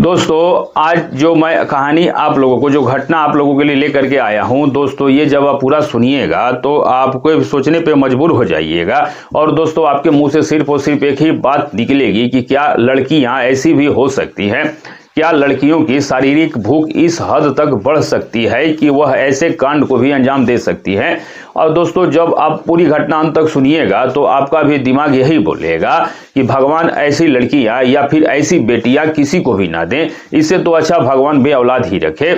दोस्तों आज जो मैं कहानी आप लोगों को जो घटना आप लोगों के लिए लेकर के आया हूं दोस्तों, ये जब आप पूरा सुनिएगा तो आपको सोचने पे मजबूर हो जाइएगा। और दोस्तों आपके मुंह से सिर्फ और सिर्फ एक ही बात निकलेगी कि क्या लड़कियां ऐसी भी हो सकती हैं, क्या लड़कियों की शारीरिक भूख इस हद तक बढ़ सकती है कि वह ऐसे कांड को भी अंजाम दे सकती है। और दोस्तों जब आप पूरी घटना अंत तक सुनिएगा तो आपका भी दिमाग यही बोलेगा कि भगवान ऐसी लड़कियां या फिर ऐसी बेटियां किसी को भी ना दें, इससे तो अच्छा भगवान बे औलाद ही रखे।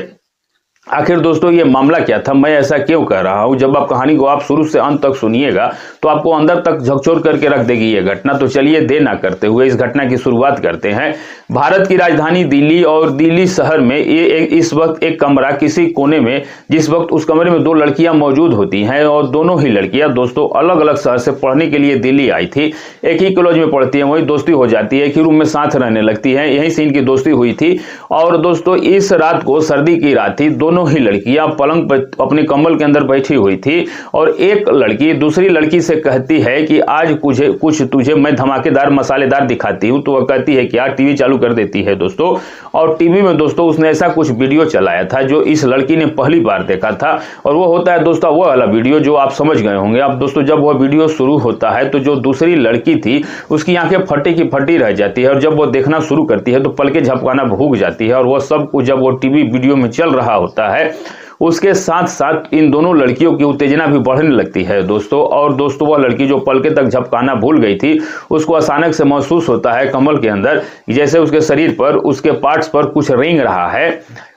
आखिर दोस्तों ये मामला क्या था, मैं ऐसा क्यों कह रहा हूं, जब आप कहानी को आप शुरू से अंत तक सुनिएगा तो आपको अंदर तक झकझोर करके रख देगी ये घटना। तो चलिए देर ना करते हुए इस घटना की शुरुआत करते हैं। भारत की राजधानी दिल्ली और दिल्ली शहर में इस वक्त एक कमरा किसी कोने में, जिस वक्त उस कमरे में दो लड़कियां मौजूद होती हैं और दोनों ही लड़कियां दोस्तों अलग अलग शहर से पढ़ने के लिए दिल्ली आई थी। एक ही कॉलेज में पढ़ती है, वहीं दोस्ती हो जाती है, एक ही रूम में साथ रहने लगती है, यहीं से इनकी दोस्ती हुई थी। और दोस्तों इस रात को सर्दी की रात थी, दोनों ही लड़कियां पलंग पर अपने कंबल के अंदर बैठी हुई थी और एक लड़की दूसरी लड़की से कहती है कि आज कुछ तुझे मैं धमाकेदार मसालेदार दिखाती हूं। तो वह कहती है क्या, टीवी चालू कर देती है दोस्तों। और टीवी में दोस्तों उसने ऐसा कुछ वीडियो चलाया था जो इस लड़की ने पहली बार देखा था, और वो होता है दोस्तों वो वाला वीडियो जो आप समझ गए होंगे। अब दोस्तों जब वह वीडियो शुरू होता है तो जो दूसरी लड़की थी उसकी आंखें फटी की फटी रह जाती है, और जब वो देखना शुरू करती है तो पलके झपकाना भूख जाती है। और वह सब कुछ जब वो टीवी वीडियो में चल रहा होता है उसके साथ साथ इन दोनों लड़कियों की उत्तेजना भी बढ़ने लगती है दोस्तों। और दोस्तों वह लड़की जो पलके तक झपकाना भूल गई थी उसको अचानक से महसूस होता है कमल के अंदर जैसे उसके शरीर पर, उसके पार्ट्स पर कुछ रेंग रहा है।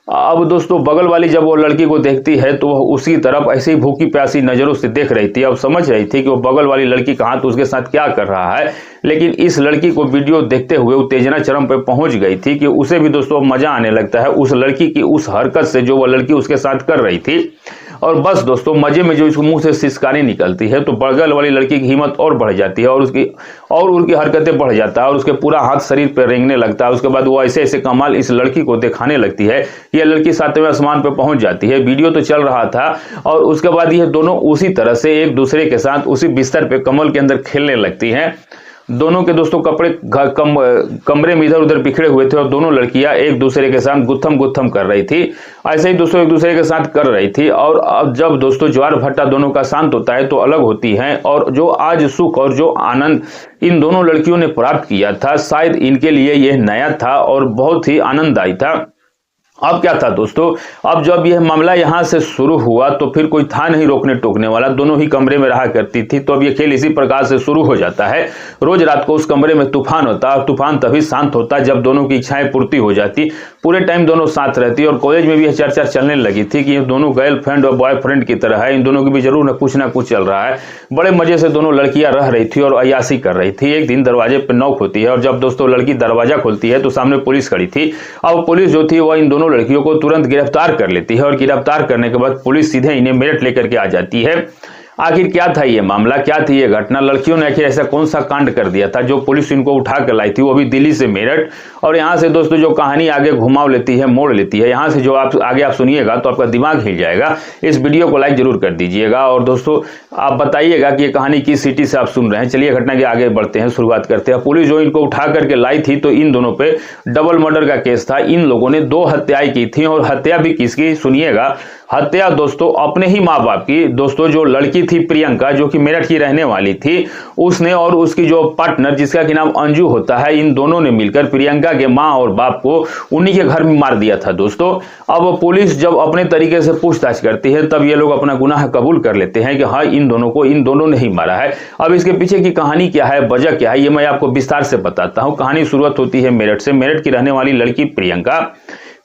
अब दोस्तों बगल वाली जब वो लड़की को देखती है तो वह उसी तरफ ऐसे ही भूखी प्यासी नजरों से देख रही थी। अब समझ रही थी कि वो बगल वाली लड़की का हाथ उसके साथ क्या कर रहा है, लेकिन इस लड़की को वीडियो देखते हुए उत्तेजना चरम पर पहुंच गई थी कि उसे भी दोस्तों मजा आने लगता है उस लड़की की उस हरकत से जो वह लड़की उसके साथ कर रही थी। और बस दोस्तों मजे में जो इसको मुंह से सिसकानी निकलती है तो बगल वाली लड़की की हिम्मत और बढ़ जाती है और उनकी हरकतें बढ़ जाता है और उसके पूरा हाथ शरीर पर रेंगने लगता है। उसके बाद वो ऐसे ऐसे कमाल इस लड़की को दिखाने लगती है। यह लड़की सातवें आसमान पर पहुंच जाती है। वीडियो तो चल रहा था और उसके बाद यह दोनों उसी तरह से एक दूसरे के साथ उसी बिस्तर पे कमल के अंदर खेलने लगती हैं। दोनों के दोस्तों कपड़े कमरे में इधर उधर बिखरे हुए थे और दोनों लड़कियां एक दूसरे के साथ गुत्थम कर रही थी। ऐसे ही दोस्तों एक दूसरे के साथ कर रही थी। और अब जब दोस्तों ज्वार भट्टा दोनों का शांत होता है तो अलग होती हैं। और जो आज सुख और जो आनंद इन दोनों लड़कियों ने प्राप्त किया था शायद इनके लिए यह नया था और बहुत ही आनंददायी था। अब क्या था दोस्तों, अब जब यह मामला यहां से शुरू हुआ तो फिर कोई था नहीं रोकने टोकने वाला, दोनों ही कमरे में रहा करती थी। तो अब यह खेल इसी प्रकार से शुरू हो जाता है। रोज रात को उस कमरे में तूफान होता और तूफान तभी शांत होता जब दोनों की इच्छाएं पूर्ति हो जाती। पूरे टाइम दोनों साथ रहती और कॉलेज में भी यह चर्चा चलने लगी थी कि ये दोनों गर्लफ्रेंड और बॉयफ्रेंड की तरह है, इन दोनों की भी जरूर कुछ ना कुछ चल रहा है। बड़े मजे से दोनों लड़कियां रह रही थी और अय्यासी कर रही थी। एक दिन दरवाजे पर नॉक होती है और जब दोस्तों लड़की दरवाजा खोलती है तो सामने पुलिस खड़ी थी। अब पुलिस जो थी वह इन दोनों लड़कियों को तुरंत गिरफ्तार कर लेती है और गिरफ्तार करने के बाद पुलिस सीधे इन्हें मेरठ लेकर के आ जाती है। आखिर क्या था ये मामला, क्या थी ये घटना, लड़कियों ने आखिर ऐसा कौन सा कांड कर दिया था जो पुलिस इनको उठा कर लाई थी, वो भी दिल्ली से मेरठ। और यहाँ से दोस्तों जो कहानी आगे घुमाव लेती है, मोड़ लेती है, यहाँ से जो आप आगे सुनिएगा तो आपका दिमाग हिल जाएगा। इस वीडियो को लाइक जरूर कर दीजिएगा और दोस्तों आप बताइएगा कि ये कहानी किस सिटी से आप सुन रहे हैं। चलिए घटना के आगे बढ़ते हैं, शुरुआत करते हैं। पुलिस जो इनको उठा करके लाई थी तो इन दोनों पे डबल मर्डर का केस था। इन लोगों ने 2 हत्याएं की थी और हत्या भी किसकी सुनिएगा, हत्या दोस्तों अपने ही माँ बाप की। दोस्तों जो लड़की थी प्रियंका जो कि मेरठ की रहने वाली थी, उसने और उसकी जो पार्टनर जिसका कि नाम अंजू होता है, इन दोनों ने मिलकर प्रियंका के माँ और बाप को उन्हीं के घर में मार दिया था दोस्तों। अब पुलिस जब अपने तरीके से पूछताछ करती है तब ये लोग अपना गुनाह कबूल कर लेते हैं कि हाँ इन दोनों ने ही मारा है। अब इसके पीछे की कहानी क्या है, वजह क्या है, ये मैं आपको विस्तार से बताता हूँ। कहानी शुरुआत होती है मेरठ से। मेरठ की रहने वाली लड़की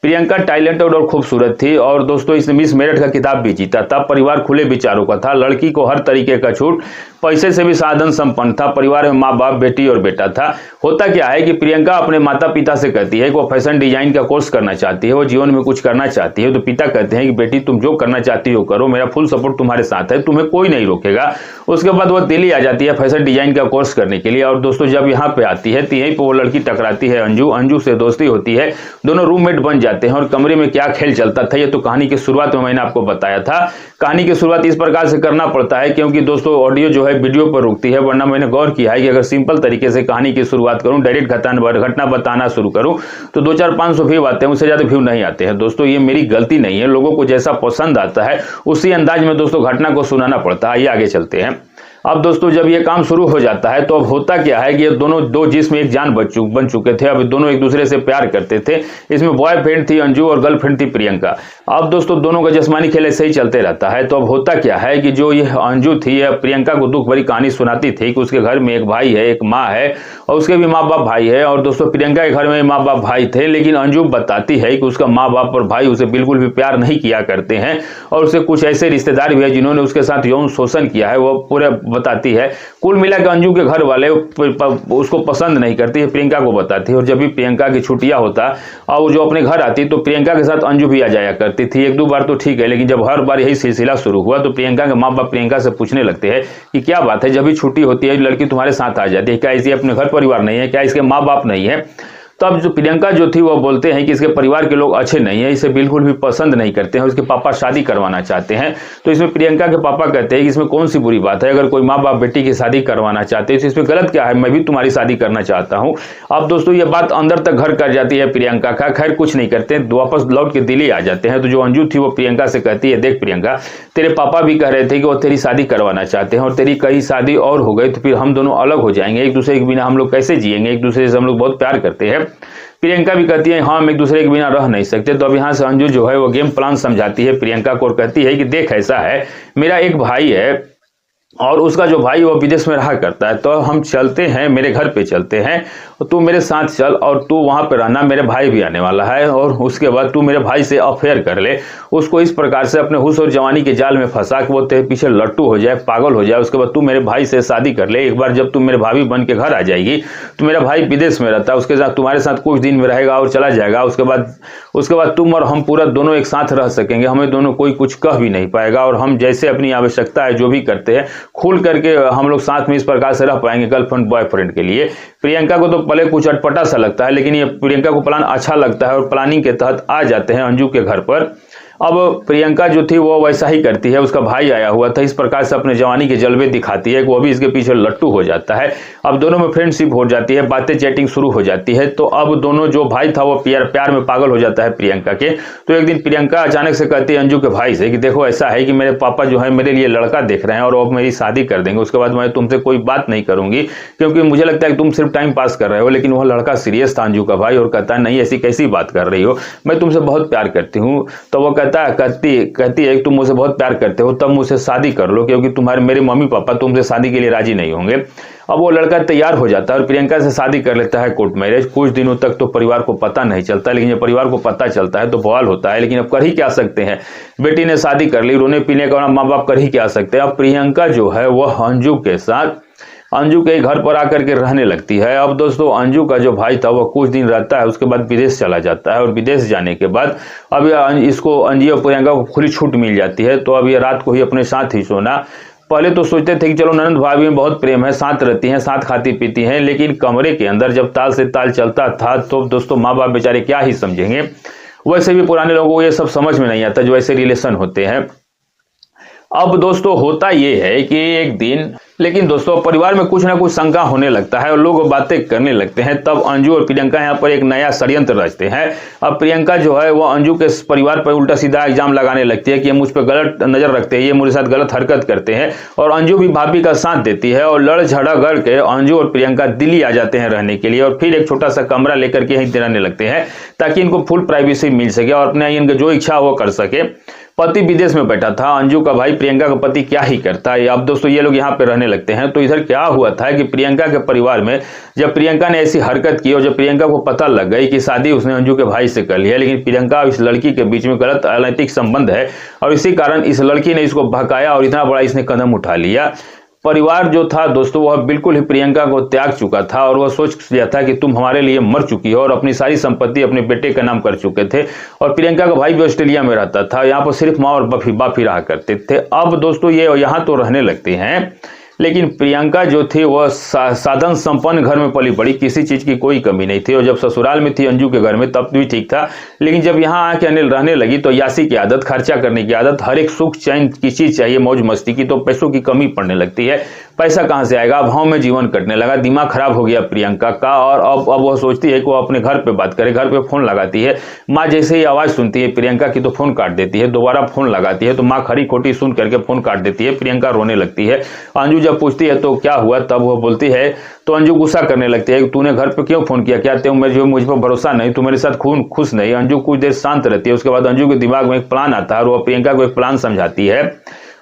प्रियंका टैलेंटेड और खूबसूरत थी और दोस्तों इसने मिस मेरठ का खिताब भी जीता था। परिवार खुले विचारों का था, लड़की को हर तरीके का छूट, पैसे से भी साधन संपन्न था। परिवार में माँ बाप, बेटी और बेटा था। होता क्या है कि प्रियंका अपने माता पिता से कहती है कि वो फैशन डिजाइन का कोर्स करना चाहती है, वो जीवन में कुछ करना चाहती है। तो पिता कहते हैं कि बेटी तुम जो करना चाहती हो करो, मेरा फुल सपोर्ट तुम्हारे साथ है, तुम्हें कोई नहीं रोकेगा। उसके बाद वो दिल्ली आ जाती है फैशन डिजाइन का कोर्स करने के लिए। और दोस्तों जब यहाँ पे आती है तो यहीं पर वो लड़की टकराती है अंजू से दोस्ती होती है, दोनों रूममेट बन जाती जाते हैं और कमरे में क्या खेल चलता था ये तो कहानी की शुरुआत में मैंने आपको बताया था। कहानी की शुरुआत इस प्रकार से करना पड़ता है क्योंकि दोस्तों ऑडियो जो है वीडियो पर रुकती है, वरना मैंने गौर किया है कि अगर सिंपल तरीके से कहानी की शुरुआत करूं, डायरेक्ट घटना बताना शुरू करूं तो 2-4-500 व्यू आते हैं, उससे ज्यादा व्यू नहीं आते हैं। दोस्तों ये मेरी गलती नहीं है, लोगों को जैसा पसंद आता है उसी अंदाज में दोस्तों घटना को सुनाना पड़ता है। आइए आगे चलते हैं। अब दोस्तों जब ये काम शुरू हो जाता है तो अब होता क्या है कि ये दोनों दो जिस्म एक जान बन चुके थे। अब दोनों एक दूसरे से प्यार करते थे। इसमें बॉयफ्रेंड थी अंजू और गर्लफ्रेंड थी प्रियंका। अब दोस्तों दोनों का जिस्मानी खेल ऐसे ही चलते रहता है। तो अब होता क्या है कि जो ये अंजू थी प्रियंका को दुख भरी कहानी सुनाती थी कि उसके घर में एक भाई है, एक माँ है और उसके भी माँ बाप भाई है। और दोस्तों प्रियंका के घर में माँ बाप भाई थे, लेकिन अंजू बताती है कि उसका माँ बाप और भाई उसे बिल्कुल भी प्यार नहीं किया करते हैं और उसे कुछ ऐसे रिश्तेदार भी है जिन्होंने उसके साथ यौन शोषण किया है, वो पूरे बताती है। कुल मिला के अंजू के घर वाले उसको पसंद नहीं करती है, प्रियंका को बताती है। और जब भी प्रियंका की छुट्टियां होता और वो जो अपने घर आती तो प्रियंका के साथ अंजू भी आ जाया करती थी। 1-2 बार तो ठीक है, लेकिन जब हर बार यही सिलसिला शुरू हुआ तो प्रियंका के माँ बाप प्रियंका से पूछने लगते हैं कि क्या बात है, जब भी छुट्टी होती है लड़की तुम्हारे साथ आ जाती है, क्या इसे अपने घर परिवार नहीं है, क्या इसके माँ बाप नहीं है। तब जो प्रियंका जो थी वो बोलते हैं कि इसके परिवार के लोग अच्छे नहीं है, इसे बिल्कुल भी पसंद नहीं करते हैं, उसके पापा शादी करवाना चाहते हैं। तो इसमें प्रियंका के पापा कहते हैं कि इसमें कौन सी बुरी बात है, अगर कोई माँ बाप बेटी की शादी करवाना चाहते हैं तो इसमें गलत क्या है, मैं भी तुम्हारी शादी करना चाहता हूँ। अब दोस्तों ये बात अंदर तक घर कर जाती है प्रियंका का। खैर कुछ नहीं करते, वापस लौट के दिल्ली आ जाते हैं। तो जो अंजू थी वो प्रियंका से कहती है, देख प्रियंका, तेरे पापा भी कह रहे थे कि वो तेरी शादी करवाना चाहते हैं और तेरी कहीं शादी और हो गई तो फिर हम दोनों अलग हो जाएंगे, एक दूसरे के बिना हम लोग कैसे जिएंगे, एक दूसरे से हम लोग बहुत प्यार करते हैं। प्रियंका भी कहती है हाँ हम एक दूसरे के बिना रह नहीं सकते। तो अब यहाँ से अंजू जो है वो गेम प्लान समझाती है प्रियंका को और कहती है कि देख ऐसा है, मेरा एक भाई है और उसका जो भाई वो विदेश में रहा करता है, तो हम चलते हैं, मेरे घर पे चलते हैं, तू मेरे साथ चल और तू वहां पे रहना, मेरे भाई भी आने वाला है और उसके बाद तू मेरे भाई से अफेयर कर ले, उसको इस प्रकार से अपने हुस्न और जवानी के जाल में फंसा के वो तेरे पीछे लट्टू हो जाए, पागल हो जाए। उसके बाद तू मेरे भाई से शादी कर ले। एक बार जब तू मेरे भाभी बन के घर आ जाएगी तो मेरा भाई विदेश में रहता है, उसके साथ तुम्हारे साथ कुछ दिन में रहेगा और चला जाएगा। उसके बाद तुम और हम पूरा दोनों एक साथ रह सकेंगे, हमें दोनों कोई कुछ कह भी नहीं पाएगा और हम जैसे अपनी आवश्यकता है जो भी करते हैं खुल करके हम लोग साथ में इस प्रकार से रह पाएंगे गर्लफ्रेंड बॉयफ्रेंड के लिए। प्रियंका को तो पहले कुछ अटपटा सा लगता है, लेकिन ये प्रियंका को प्लान अच्छा लगता है और प्लानिंग के तहत आ जाते हैं अंजू के घर पर। अब प्रियंका जो थी वो वैसा ही करती है, उसका भाई आया हुआ था, इस प्रकार से अपने जवानी के जलवे दिखाती है कि वो भी इसके पीछे लट्टू हो जाता है। अब दोनों में फ्रेंडशिप हो जाती है, बातें चैटिंग शुरू हो जाती है। तो अब दोनों जो भाई था वो प्यार में पागल हो जाता है प्रियंका के। तो एक दिन प्रियंका अचानक से कहती है अंजू के भाई से कि देखो ऐसा है कि मेरे पापा जो है मेरे लिए लड़का देख रहे हैं और अब मेरी शादी कर देंगे, उसके बाद मैं तुमसे कोई बात नहीं करूंगी क्योंकि मुझे लगता है कि तुम सिर्फ टाइम पास कर रहे हो। लेकिन वह लड़का सीरियस था अंजू का भाई और कहता है नहीं ऐसी कैसी बात कर रही हो, मैं तुमसे बहुत प्यार करती हूँ। तो वो कहती है कि तुम मुझसे बहुत प्यार करते हो तब मुझसे शादी कर लो क्योंकि मेरे मम्मी पापा तुमसे शादी के लिए राजी नहीं होंगे। अब वो लड़का तैयार हो जाता है और प्रियंका से शादी कर लेता है कोर्ट मैरिज। कुछ दिनों तक तो परिवार को पता नहीं चलता, लेकिन जब परिवार को पता चलता है तो बवाल होता है। लेकिन अब कर ही क्या सकते हैं, बेटी ने शादी कर ली, रोने पीने का माँ बाप कर ही क्या सकते हैं। अब प्रियंका जो है वह अंजू के साथ अंजू के घर पर आकर के रहने लगती है। अब दोस्तों अंजू का जो भाई था वो कुछ दिन रहता है, उसके बाद विदेश चला जाता है और विदेश जाने के बाद अब इसको अंजू और प्रियंका को खुली छूट मिल जाती है। तो अब ये रात को ही अपने साथ ही सोना। पहले तो सोचते थे कि चलो ननद भाभी में बहुत प्रेम है, साथ रहती हैं, साथ खाती पीती हैं, लेकिन कमरे के अंदर जब ताल से ताल चलता था तो दोस्तों माँ बाप बेचारे क्या ही समझेंगे। वैसे भी पुराने लोगों को ये सब समझ में नहीं आता जो ऐसे रिलेशन होते हैं। अब दोस्तों होता ये है कि एक दिन लेकिन दोस्तों परिवार में कुछ ना कुछ शंका होने लगता है और लोग बातें करने लगते हैं। तब अंजू और प्रियंका यहाँ पर एक नया षड्यंत्र रचते हैं। अब प्रियंका जो है वो अंजू के परिवार पर उल्टा सीधा इल्जाम लगाने लगती है कि ये मुझ पर गलत नजर रखते हैं, ये मेरे साथ गलत हरकत करते हैं। और अंजू भी भाभी का साथ देती है और लड़ झगड़ा करके अंजू और प्रियंका दिल्ली आ जाते हैं रहने के लिए और फिर एक छोटा सा कमरा लेकर के यहीं रहने लगते हैं ताकि इनको फुल प्राइवेसी मिल सके और अपने इनके जो इच्छा वो कर सके। पति विदेश में बैठा था, अंजू का भाई प्रियंका का पति क्या ही करता है। अब दोस्तों ये लोग यहाँ पे रहने लगते हैं। तो इधर क्या हुआ था कि प्रियंका के परिवार में जब प्रियंका ने ऐसी हरकत की और जब प्रियंका को पता लग गई कि शादी उसने अंजू के भाई से कर लिया, लेकिन प्रियंका इस लड़की के बीच में गलत अनैतिक संबंध है और इसी कारण इस लड़की ने इसको भड़काया और इतना बड़ा इसने कदम उठा लिया। परिवार जो था दोस्तों वह बिल्कुल ही प्रियंका को त्याग चुका था और वह सोच लिया था कि तुम हमारे लिए मर चुकी हो और अपनी सारी संपत्ति अपने बेटे का नाम कर चुके थे। और प्रियंका का भाई भी ऑस्ट्रेलिया में रहता था, यहाँ पर सिर्फ माँ और बाप ही रहा करते थे। अब दोस्तों ये यहाँ तो रहने लगते हैं, लेकिन प्रियंका जो थी वह साधन संपन्न घर में पली बड़ी, किसी चीज की कोई कमी नहीं थी। और जब ससुराल में थी अंजू के घर में तब भी ठीक था, लेकिन जब यहाँ आके अनिल रहने लगी तो यासी की आदत, खर्चा करने की आदत, हर एक सुख चैन की चीज चाहिए, मौज मस्ती की, तो पैसों की कमी पड़ने लगती है। पैसा कहाँ से आएगा, अभाव में जीवन कटने लगा, दिमाग खराब हो गया प्रियंका का। और अब वह सोचती है कि वो अपने घर पे बात करे, घर पे फोन लगाती है, माँ जैसे ही आवाज सुनती है प्रियंका की तो फोन काट देती है, दोबारा फोन लगाती है तो माँ खरी खोटी सुन करके फोन काट देती है, प्रियंका रोने लगती है। अंजू जब पूछती है तो क्या हुआ, तब वो बोलती है तो अंजू गुस्सा करने लगती है कि तूने घर पे क्यों फोन किया, क्या मुझ पर भरोसा नहीं, तू मेरे साथ खुश नहीं। अंजू कुछ देर शांत रहती है, उसके बाद अंजू के दिमाग में एक प्लान आता है और वह प्रियंका को एक प्लान समझाती है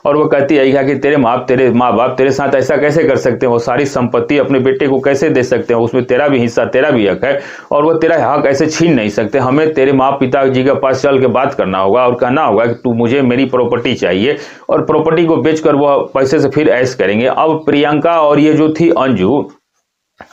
और वो कहती है कि तेरे माँ बाप तेरे साथ ऐसा कैसे कर सकते हैं, वो सारी संपत्ति अपने बेटे को कैसे दे सकते हैं, उसमें तेरा भी हिस्सा, तेरा भी हक है और वो तेरा हक ऐसे छीन नहीं सकते। हमें तेरे माँ पिताजी के पास चल के बात करना होगा और कहना होगा कि तू मुझे मेरी प्रॉपर्टी चाहिए और प्रॉपर्टी को बेचकर वो पैसे से फिर ऐश करेंगे। अब प्रियंका और ये जो थी अंजू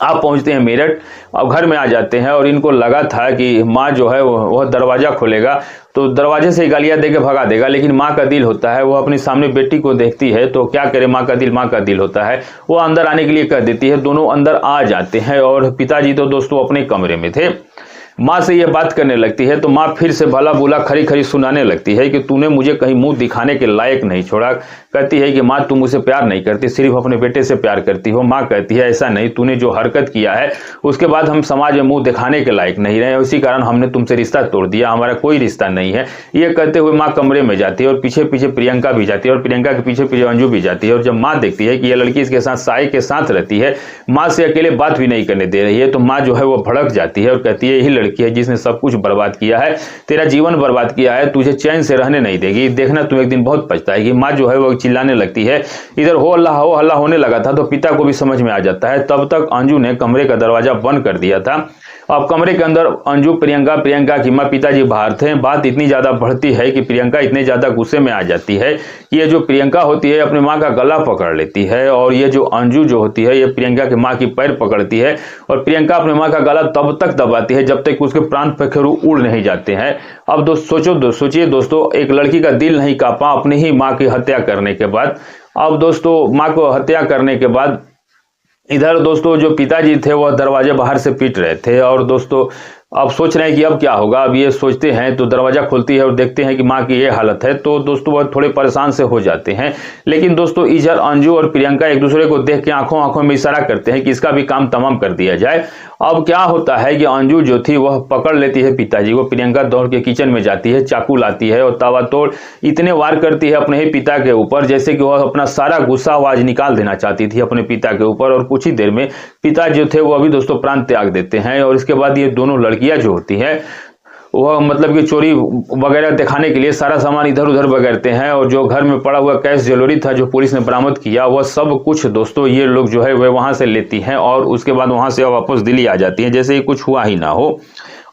आप पहुंचते हैं मेरठ, अब घर में आ जाते हैं और इनको लगा था कि माँ जो है वह दरवाजा खोलेगा तो दरवाजे से गालियां देके भगा देगा, लेकिन माँ का दिल होता है, वो अपने सामने बेटी को देखती है तो क्या करे, माँ का दिल होता है, वो अंदर आने के लिए कह देती है, दोनों अंदर आ जाते हैं। और पिताजी तो दोस्तों अपने कमरे में थे, माँ से ये बात करने लगती है तो माँ फिर से भला बुला खरी खरी सुनाने लगती है कि तूने मुझे कहीं मुंह दिखाने के लायक नहीं छोड़ा। कहती है कि माँ तुम मुझसे प्यार नहीं करती, सिर्फ अपने बेटे से प्यार करती हो। माँ कहती है ऐसा नहीं, तूने जो हरकत किया है उसके बाद हम समाज में मुंह दिखाने के लायक नहीं रहे, इसी कारण हमने तुमसे रिश्ता तोड़ दिया, हमारा कोई रिश्ता नहीं है। ये कहते हुए माँ कमरे में जाती है और पीछे पीछे प्रियंका भी जाती है और प्रियंका के पीछे पीछे अंजू भी जाती है। और जब माँ देखती है कि यह लड़की इसके साथ साई के साथ रहती है, माँ से अकेले बात भी नहीं करने दे रही है, तो माँ जो है वो भड़क जाती है और कहती है यही लड़की है जिसने सब कुछ बर्बाद किया है, तेरा जीवन बर्बाद किया है, तुझे चैन से रहने नहीं देगी, देखना तुम एक दिन बहुत पछताएगी। माँ जो है वो चिल्लाने लगती है, इधर हो हल्ला होने लगा था तो पिता को भी समझ में आ जाता है। तब तक अंजू ने कमरे का दरवाजा बंद कर दिया था। अब कमरे के अंदर अंजू, प्रियंका की माँ, पिताजी बाहर थे। बात इतनी ज्यादा बढ़ती है कि प्रियंका इतने ज्यादा गुस्से में आ जाती है कि ये जो प्रियंका होती है अपने माँ का गला पकड़ लेती है और ये जो अंजू जो होती है ये प्रियंका की माँ की पैर पकड़ती है और प्रियंका अपने माँ का गला तब तक दबाती है जब तक उसके प्राण पखेरु उड़ नहीं जाते हैं। अब सोचिए दोस्तों, एक लड़की का दिल नहीं कांपा अपने ही माँ की हत्या करने के बाद। अब दोस्तों माँ को हत्या करने के बाद इधर दोस्तों जो पिताजी थे वह दरवाजे बाहर से पीट रहे थे और दोस्तों अब सोच रहे हैं कि अब क्या होगा। अब ये सोचते हैं तो दरवाजा खोलती है और देखते हैं कि माँ की ये हालत है, तो दोस्तों वह थोड़े परेशान से हो जाते हैं। लेकिन दोस्तों इधर अंजू और प्रियंका एक दूसरे को देख के आंखों में इशारा करते हैं कि इसका भी काम तमाम कर दिया जाए। अब क्या होता है कि अंजू जो थी वह पकड़ लेती है पिताजी को, प्रियंका दौड़ के किचन में जाती है, चाकू लाती है और ताबड़तोड़ इतने वार करती है अपने ही पिता के ऊपर जैसे कि वह अपना सारा गुस्सा आज निकाल देना चाहती थी अपने पिता के ऊपर। और कुछ ही देर में पिता जो थे वो अभी दोस्तों प्राण त्याग देते हैं। और इसके बाद ये दोनों लड़कियां जो होती है वह मतलब कि चोरी वगैरह दिखाने के लिए सारा सामान इधर उधर बगैरते हैं और जो घर में पड़ा हुआ कैश ज्वेलरी था जो पुलिस ने बरामद किया वह सब कुछ दोस्तों ये लोग जो है वह वहां से लेती हैं और उसके बाद वहां से वापस दिल्ली आ जाती हैं जैसे ही कुछ हुआ ही ना हो।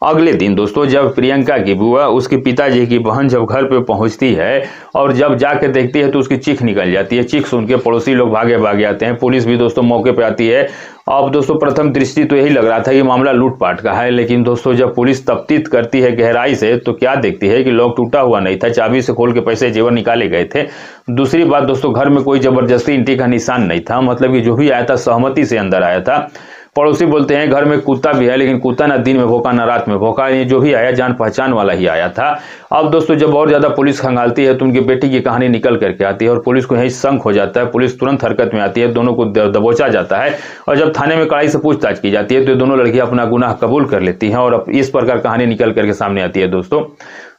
अगले दिन दोस्तों जब प्रियंका की बुआ उसकी पिताजी की बहन जब घर पे पहुंचती है और जब जाके देखती है तो उसकी चीख निकल जाती है। चीख सुन के पड़ोसी लोग भागे आते हैं, पुलिस भी दोस्तों मौके पे आती है। अब दोस्तों प्रथम दृष्टि तो यही लग रहा था ये मामला लूटपाट का है, लेकिन दोस्तों जब पुलिस तफ्तीश करती है गहराई से तो क्या देखती है कि लॉक टूटा हुआ नहीं था, चाबी से खोल के पैसे जेवर निकाले गए थे। दूसरी बात दोस्तों घर में कोई जबरदस्ती इंट्री का निशान नहीं था, मतलब कि जो भी आया था सहमति से अंदर आया था। पड़ोसी बोलते हैं घर में कुत्ता भी है लेकिन कुत्ता ना दिन में भौंका ना रात में भौंका, ये जो भी आया जान पहचान वाला ही आया था। अब दोस्तों जब और ज्यादा पुलिस खंगालती है तो उनकी बेटी की कहानी निकल करके आती है और पुलिस को यही शंक हो जाता है। पुलिस तुरंत हरकत में आती है, दोनों को दबोचा जाता है और जब थाने में कड़ाई से पूछताछ की जाती है तो दोनों लड़कियां अपना गुनाह कबूल कर लेती हैं और इस प्रकार कहानी निकल करके सामने आती है। दोस्तों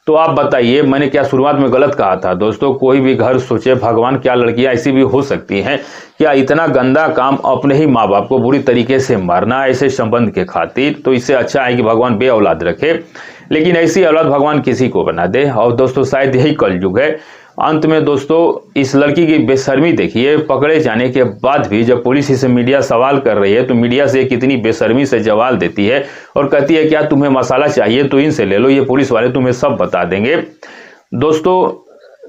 तो आप बताइए मैंने क्या शुरुआत में गलत कहा था? दोस्तों कोई भी घर सोचे भगवान क्या लड़कियां ऐसी भी हो सकती हैं क्या? इतना गंदा काम अपने ही माँ बाप को बुरी तरीके से मारना ऐसे संबंध के खातिर, तो इससे अच्छा है कि भगवान बे औलाद रखे, लेकिन ऐसी औलाद भगवान किसी को बना दे। और दोस्तों शायद यही कलयुग है। अंत में दोस्तों इस लड़की की बेशर्मी देखिए, पकड़े जाने के बाद भी जब पुलिस इसे मीडिया सवाल कर रही है तो मीडिया से कितनी बेशर्मी से जवाब देती है और कहती है क्या तुम्हें मसाला चाहिए तो इनसे ले लो, ये पुलिस वाले तुम्हें सब बता देंगे। दोस्तों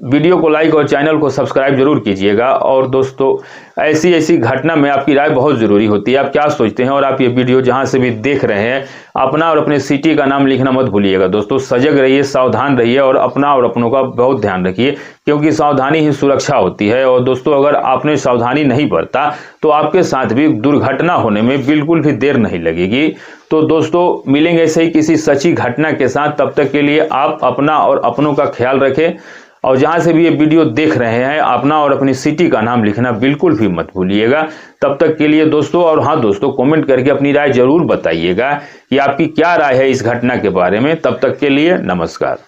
वीडियो को लाइक और चैनल को सब्सक्राइब जरूर कीजिएगा। और दोस्तों ऐसी घटना में आपकी राय बहुत ज़रूरी होती है। आप क्या सोचते हैं, और आप ये वीडियो जहां से भी देख रहे हैं अपना और अपने सिटी का नाम लिखना मत भूलिएगा। दोस्तों सजग रहिए, सावधान रहिए और अपना और अपनों का बहुत ध्यान रखिए, क्योंकि सावधानी ही सुरक्षा होती है। और दोस्तों अगर आपने सावधानी नहीं बरता तो आपके साथ भी दुर्घटना होने में बिल्कुल भी देर नहीं लगेगी। तो दोस्तों मिलेंगे ऐसे ही किसी सच्ची घटना के साथ। तब तक के लिए आप अपना और अपनों का ख्याल रखें, और जहां से भी ये वीडियो देख रहे हैं अपना और अपनी सिटी का नाम लिखना बिल्कुल भी मत भूलिएगा। तब तक के लिए दोस्तों, और हाँ दोस्तों, कमेंट करके अपनी राय जरूर बताइएगा कि आपकी क्या राय है इस घटना के बारे में। तब तक के लिए नमस्कार।